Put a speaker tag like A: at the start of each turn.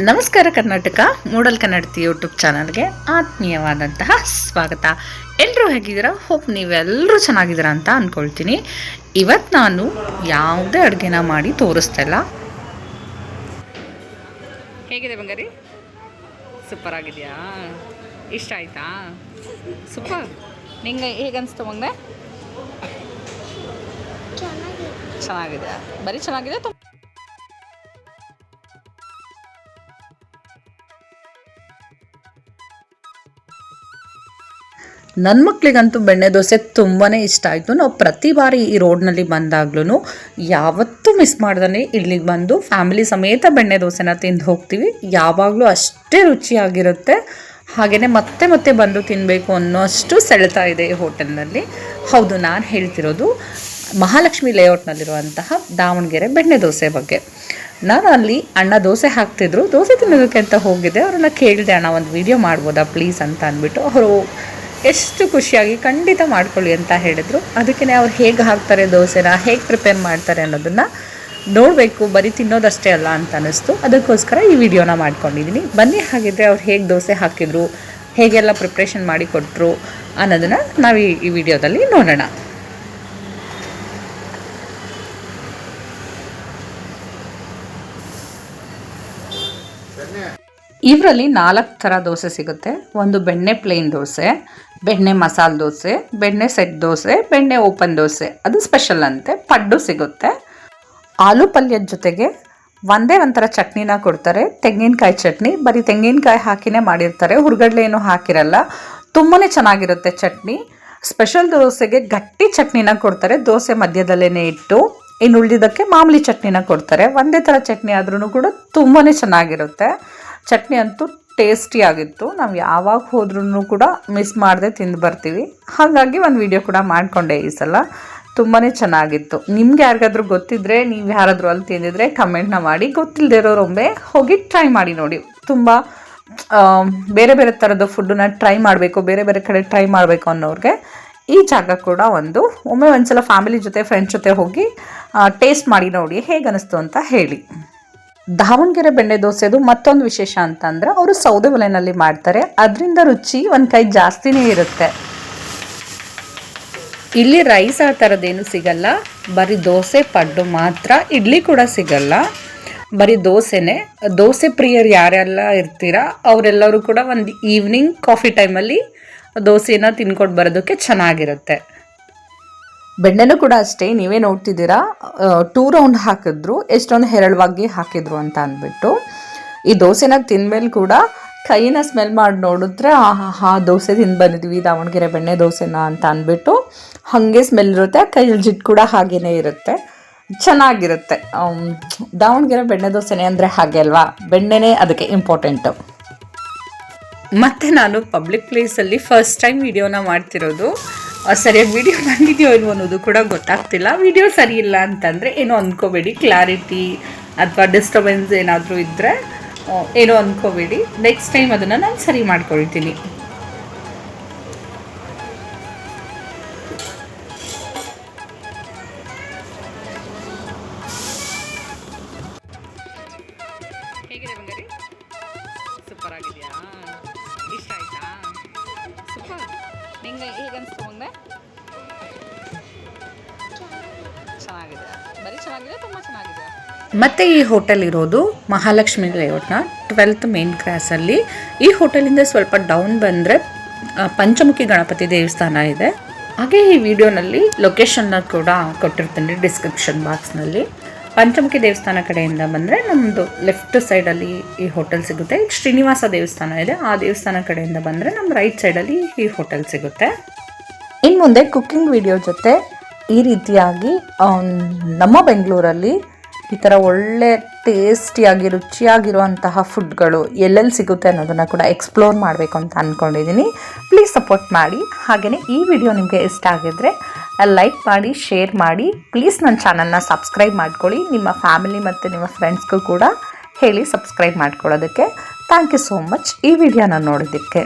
A: ನಮಸ್ಕಾರ ಕರ್ನಾಟಕ ಮೂಡಲ್ ಕನ್ನಡತಿ ಯೂಟ್ಯೂಬ್ ಚಾನಲ್ಗೆ ಆತ್ಮೀಯವಾದಂತಹ ಸ್ವಾಗತ. ಎಲ್ಲರೂ ಹೇಗಿದ್ದೀರಾ? ಹೋಪ್ ನೀವೆಲ್ಲರೂ ಚೆನ್ನಾಗಿದ್ದೀರಾ ಅಂತ ಅಂದ್ಕೊಳ್ತೀನಿ. ಇವತ್ತು ನಾನು ಯಾವುದೇ ಅಡುಗೆನ ಮಾಡಿ ತೋರಿಸ್ತಾ ಇಲ್ಲ. ಹೇಗಿದೆ ಬಂಗಾರಿ? ಸೂಪರ್ ಆಗಿದೆಯಾ? ಇಷ್ಟ ಆಯ್ತಾ? ಸೂಪರ್. ನಿಂಗೆ ಹೇಗೆ ಅನಿಸ್ತು ಮಂಗೆ? ಚೆನ್ನಾಗಿದೆ. ಬರೀ ಚೆನ್ನಾಗಿದೆ. ನನ್ನ ಮಕ್ಕಳಿಗಂತೂ ಬೆಣ್ಣೆ ದೋಸೆ ತುಂಬಾ ಇಷ್ಟ ಆಯಿತು. ನಾವು ಪ್ರತಿ ಬಾರಿ ಈ ರೋಡ್ನಲ್ಲಿ ಬಂದಾಗ್ಲೂ ಯಾವತ್ತೂ ಮಿಸ್ ಮಾಡ್ದೇ ಇಲ್ಲಿಗೆ ಬಂದು ಫ್ಯಾಮಿಲಿ ಸಮೇತ ಬೆಣ್ಣೆ ದೋಸೆನ ತಿಂದು ಹೋಗ್ತೀವಿ. ಯಾವಾಗಲೂ ಅಷ್ಟೇ ರುಚಿಯಾಗಿರುತ್ತೆ. ಹಾಗೆಯೇ ಮತ್ತೆ ಮತ್ತೆ ಬಂದು ತಿನ್ನಬೇಕು ಅನ್ನೋಷ್ಟು ಸೆಳೆತಾ ಇದೆ ಈ ಹೋಟೆಲ್ನಲ್ಲಿ. ಹೌದು, ನಾನು ಹೇಳ್ತಿರೋದು ಮಹಾಲಕ್ಷ್ಮಿ ಲೇಔಟ್ನಲ್ಲಿರುವಂತಹ ದಾವಣಗೆರೆ ಬೆಣ್ಣೆ ದೋಸೆ ಬಗ್ಗೆ. ನಾನು ಅಲ್ಲಿ ಅಣ್ಣ ದೋಸೆ ಹಾಕ್ತಿದ್ರು, ದೋಸೆ ತಿನ್ನೋದಕ್ಕೆ ಅಂತ ಹೋಗಿದ್ದೆ. ಅವ್ರನ್ನ ಕೇಳಿದೆ, ಅಣ್ಣ ಒಂದು ವಿಡಿಯೋ ಮಾಡ್ಬೋದಾ ಪ್ಲೀಸ್ ಅಂತ ಅಂದ್ಬಿಟ್ಟು. ಅವರು ಎಷ್ಟು ಖುಷಿಯಾಗಿ ಖಂಡಿತ ಮಾಡ್ಕೊಳ್ಳಿ ಅಂತ ಹೇಳಿದರು. ಅದಕ್ಕೆ ಅವ್ರು ಹೇಗೆ ಹಾಕ್ತಾರೆ ದೋಸೆನ, ಹೇಗೆ ಪ್ರಿಪೇರ್ ಮಾಡ್ತಾರೆ ಅನ್ನೋದನ್ನು ನೋಡಬೇಕು, ಬರೀ ತಿನ್ನೋದಷ್ಟೇ ಅಲ್ಲ ಅಂತ ಅನ್ನಿಸ್ತು. ಅದಕ್ಕೋಸ್ಕರ ಈ ವಿಡಿಯೋನ ಮಾಡ್ಕೊಂಡಿದ್ದೀನಿ. ಬನ್ನಿ, ಹಾಗಿದ್ರೆ ಅವ್ರು ಹೇಗೆ ದೋಸೆ ಹಾಕಿದ್ರು, ಹೇಗೆಲ್ಲ ಪ್ರಿಪ್ರೇಷನ್ ಮಾಡಿ ಕೊಟ್ಟರು ಅನ್ನೋದನ್ನು ನಾವು ಈ ವಿಡಿಯೋದಲ್ಲಿ ನೋಡೋಣ. ಇವರಲ್ಲಿ 4 ಥರ ದೋಸೆ ಸಿಗುತ್ತೆ. ಒಂದು ಬೆಣ್ಣೆ ಪ್ಲೇನ್ ದೋಸೆ, ಬೆಣ್ಣೆ ಮಸಾಲೆ ದೋಸೆ, ಬೆಣ್ಣೆ ಸೆಟ್ ದೋಸೆ, ಬೆಣ್ಣೆ ಓಪನ್ ದೋಸೆ, ಅದು ಸ್ಪೆಷಲ್ ಅಂತೆ. ಪಡ್ಡು ಸಿಗುತ್ತೆ. ಆಲೂ ಪಲ್ಯದ ಜೊತೆಗೆ ಒಂದೇ ಒಂಥರ ಚಟ್ನಿನ ಕೊಡ್ತಾರೆ, ತೆಂಗಿನಕಾಯಿ ಚಟ್ನಿ. ಬರೀ ತೆಂಗಿನಕಾಯಿ ಹಾಕಿನೇ ಮಾಡಿರ್ತಾರೆ, ಹುರ್ಗಡ್ಲೆ ಏನೂ ಹಾಕಿರಲ್ಲ. ತುಂಬಾ ಚೆನ್ನಾಗಿರುತ್ತೆ ಚಟ್ನಿ. ಸ್ಪೆಷಲ್ ದೋಸೆಗೆ ಗಟ್ಟಿ ಚಟ್ನಿನ ಕೊಡ್ತಾರೆ, ದೋಸೆ ಮಧ್ಯದಲ್ಲೇ ಇಟ್ಟು. ಇನ್ನು ಉಳಿದಿದ್ದಕ್ಕೆ ಮಾಮೂಲಿ ಚಟ್ನಿನ ಕೊಡ್ತಾರೆ. ಒಂದೇ ಥರ ಚಟ್ನಿ ಆದ್ರೂ ಕೂಡ ತುಂಬಾ ಚೆನ್ನಾಗಿರುತ್ತೆ. ಚಟ್ನಿ ಅಂತೂ ಟೇಸ್ಟಿಯಾಗಿತ್ತು. ನಾವು ಯಾವಾಗ ಹೋದ್ರೂ ಕೂಡ ಮಿಸ್ ಮಾಡದೆ ತಿಂದು ಬರ್ತೀವಿ. ಹಾಗಾಗಿ ಒಂದು ವಿಡಿಯೋ ಕೂಡ ಮಾಡಿಕೊಂಡೆ ಈ ಸಲ. ತುಂಬಾ ಚೆನ್ನಾಗಿತ್ತು. ನಿಮ್ಗೆ ಯಾರಿಗಾದ್ರೂ ಗೊತ್ತಿದ್ದರೆ, ನೀವು ಯಾರಾದರೂ ಅಲ್ಲಿ ತಿಂದಿದ್ರೆ ಕಮೆಂಟ್ನ ಮಾಡಿ. ಗೊತ್ತಿಲ್ಲದೆ ಇರೋರೊಮ್ಮೆ ಹೋಗಿ ಟ್ರೈ ಮಾಡಿ ನೋಡಿ. ತುಂಬ ಬೇರೆ ಬೇರೆ ಥರದ ಫುಡ್ಡನ್ನ ಟ್ರೈ ಮಾಡಬೇಕು, ಬೇರೆ ಬೇರೆ ಕಡೆ ಟ್ರೈ ಮಾಡಬೇಕು ಅನ್ನೋರಿಗೆ ಈ ಜಾಗ ಕೂಡ ಒಮ್ಮೆ ಒಂದ್ಸಲ ಫ್ಯಾಮಿಲಿ ಜೊತೆ, ಫ್ರೆಂಡ್ಸ್ ಜೊತೆ ಹೋಗಿ ಟೇಸ್ಟ್ ಮಾಡಿ ನೋಡಿ, ಹೇಗೆ ಅನಿಸ್ತು ಅಂತ ಹೇಳಿ. ದಾವಣಗೆರೆ ಬೆಣ್ಣೆ ದೋಸೆದು ಮತ್ತೊಂದು ವಿಶೇಷ ಅಂತಂದರೆ ಅವರು ಸೌದೆ ಒಲೆಯಲ್ಲಿ ಮಾಡ್ತಾರೆ. ಅದರಿಂದ ರುಚಿ ಒಂದು ಕೈ ಜಾಸ್ತಿನೇ ಇರುತ್ತೆ. ಇಲ್ಲಿ ರೈಸ್ ಆ ಥರದ್ದೇನು ಸಿಗಲ್ಲ, ಬರೀ ದೋಸೆ ಪಡ್ಡು ಮಾತ್ರ. ಇಡ್ಲಿ ಕೂಡ ಸಿಗಲ್ಲ, ಬರೀ ದೋಸೆನೇ. ದೋಸೆ ಪ್ರಿಯರು ಯಾರೆಲ್ಲ ಇರ್ತೀರಾ ಅವರೆಲ್ಲರೂ ಕೂಡ ಒಂದು ಈವ್ನಿಂಗ್ ಕಾಫಿ ಟೈಮಲ್ಲಿ ದೋಸೆನ ತಿನ್ಕೊಂಡು ಬರೋದಕ್ಕೆ ಚೆನ್ನಾಗಿರುತ್ತೆ. ಬೆಣ್ಣೆನೂ ಕೂಡ ಅಷ್ಟೇ, ನೀವೇ ನೋಡ್ತಿದ್ದೀರಾ 2 ರೌಂಡ್ ಹಾಕಿದ್ರು, ಎಷ್ಟೊಂದು ಹೇರಳವಾಗಿ ಹಾಕಿದ್ರು ಅಂತ ಅಂದ್ಬಿಟ್ಟು. ಈ ದೋಸೆನ ತಿಂದಮೇಲೆ ಕೂಡ ಕೈನ ಸ್ಮೆಲ್ ಮಾಡಿ ನೋಡಿದ್ರೆ ದೋಸೆ ತಿಂದು ಬಂದಿದ್ವಿ ದಾವಣಗೆರೆ ಬೆಣ್ಣೆ ದೋಸೆನ ಅಂತ ಅಂದ್ಬಿಟ್ಟು ಹಾಗೆ ಸ್ಮೆಲ್ ಇರುತ್ತೆ. ಕೈಯಲ್ಲಿ ಜಿಟ್ಟು ಕೂಡ ಹಾಗೇ ಇರುತ್ತೆ, ಚೆನ್ನಾಗಿರುತ್ತೆ. ದಾವಣಗೆರೆ ಬೆಣ್ಣೆ ದೋಸೆನೇ ಅಂದರೆ ಹಾಗೆ ಅಲ್ವಾ, ಬೆಣ್ಣೆನೇ ಅದಕ್ಕೆ ಇಂಪಾರ್ಟೆಂಟು. ಮತ್ತು ನಾನು ಪಬ್ಲಿಕ್ ಪ್ಲೇಸಲ್ಲಿ ಫಸ್ಟ್ ಟೈಮ್ ವಿಡಿಯೋನ ಮಾಡ್ತಿರೋದು. ಸರಿಯಾಗಿ ವಿಡಿಯೋ ಬಂದಿದೆಯೋ ಇಲ್ವೋ ಅನ್ನೋದು ಕೂಡ ಗೊತ್ತಾಗ್ತಿಲ್ಲ. ವಿಡಿಯೋ ಸರಿ ಇಲ್ಲ ಅಂತಂದರೆ ಏನೋ ಅಂದ್ಕೋಬೇಡಿ. ಕ್ಲಾರಿಟಿ ಅಥವಾ ಡಿಸ್ಟರ್ಬೆನ್ಸ್ ಏನಾದರೂ ಇದ್ದರೆ ಏನೋ ಅಂದ್ಕೋಬೇಡಿ. ನೆಕ್ಸ್ಟ್ ಟೈಮ್ ಅದನ್ನು ನಾನು ಸರಿ ಮಾಡ್ಕೊಳ್ತೀನಿ. ಹೇಗಿದೆ ಬಂಗಾರಿ? ಸೂಪರ್ ಆಗಿದೆಯಾ? ಇಷ್ಟ ಆಯ್ತಾ? ಸೂಪರ್. ನಿಂಗೆ ಹೇಗೆ ಅನಿಸ್ತು ಮುಂದೆ? ಚೆನ್ನಾಗಿದೆ. ಬರೀ ಚೆನ್ನಾಗಿದೆ, ತುಂಬ ಚೆನ್ನಾಗಿದೆ. ಮತ್ತು ಈ ಹೋಟೆಲ್ ಇರೋದು ಮಹಾಲಕ್ಷ್ಮಿ ಲೇಔಟ್ನ 12th ಮೇನ್ ಕ್ರಾಸಲ್ಲಿ. ಈ ಹೋಟೆಲಿಂದ ಸ್ವಲ್ಪ ಡೌನ್ ಬಂದರೆ ಪಂಚಮುಖಿ ಗಣಪತಿ ದೇವಸ್ಥಾನ ಇದೆ. ಹಾಗೆ ಈ ವಿಡಿಯೋನಲ್ಲಿ ಲೊಕೇಶನ್ನ ಕೂಡ ಕೊಟ್ಟಿರ್ತೀನಿ ಡಿಸ್ಕ್ರಿಪ್ಷನ್ ಬಾಕ್ಸ್ನಲ್ಲಿ. ಪಂಚಮುಖಿ ದೇವಸ್ಥಾನ ಕಡೆಯಿಂದ ಬಂದರೆ ನಮ್ಮದು ಲೆಫ್ಟ್ ಸೈಡಲ್ಲಿ ಈ ಹೋಟೆಲ್ ಸಿಗುತ್ತೆ. ಶ್ರೀನಿವಾಸ ದೇವಸ್ಥಾನ ಇದೆ, ಆ ದೇವಸ್ಥಾನ ಕಡೆಯಿಂದ ಬಂದರೆ ನಮ್ಮ ರೈಟ್ ಸೈಡಲ್ಲಿ ಈ ಹೋಟೆಲ್ ಸಿಗುತ್ತೆ. ಇನ್ನು ಮುಂದೆ ಕುಕ್ಕಿಂಗ್ ವಿಡಿಯೋ ಜೊತೆ ಈ ರೀತಿಯಾಗಿ ನಮ್ಮ ಬೆಂಗಳೂರಲ್ಲಿ ಈ ಥರ ಒಳ್ಳೆ ಟೇಸ್ಟಿಯಾಗಿ ರುಚಿಯಾಗಿರುವಂತಹ ಫುಡ್ಗಳು ಎಲ್ಲೆಲ್ಲಿ ಸಿಗುತ್ತೆ ಅನ್ನೋದನ್ನು ಕೂಡ ಎಕ್ಸ್ಪ್ಲೋರ್ ಮಾಡಬೇಕು ಅಂತ ಅಂದ್ಕೊಂಡಿದ್ದೀನಿ. ಪ್ಲೀಸ್ ಸಪೋರ್ಟ್ ಮಾಡಿ. ಹಾಗೆಯೇ ಈ ವಿಡಿಯೋ ನಿಮಗೆ ಇಷ್ಟ ಆಗಿದ್ದರೆ ಲೈಕ್ ಮಾಡಿ, ಶೇರ್ ಮಾಡಿ. ಪ್ಲೀಸ್ ನನ್ನ ಚಾನಲ್ನ ಸಬ್ಸ್ಕ್ರೈಬ್ ಮಾಡ್ಕೊಳ್ಳಿ. ನಿಮ್ಮ ಫ್ಯಾಮಿಲಿ ಮತ್ತು ನಿಮ್ಮ ಫ್ರೆಂಡ್ಸ್ಗೂ ಕೂಡ ಹೇಳಿ ಸಬ್ಸ್ಕ್ರೈಬ್ ಮಾಡ್ಕೊಳ್ಳೋದಕ್ಕೆ. ಥ್ಯಾಂಕ್ ಯು ಸೋ ಮಚ್ ಈ ವಿಡಿಯೋನ ನೋಡೋದಕ್ಕೆ.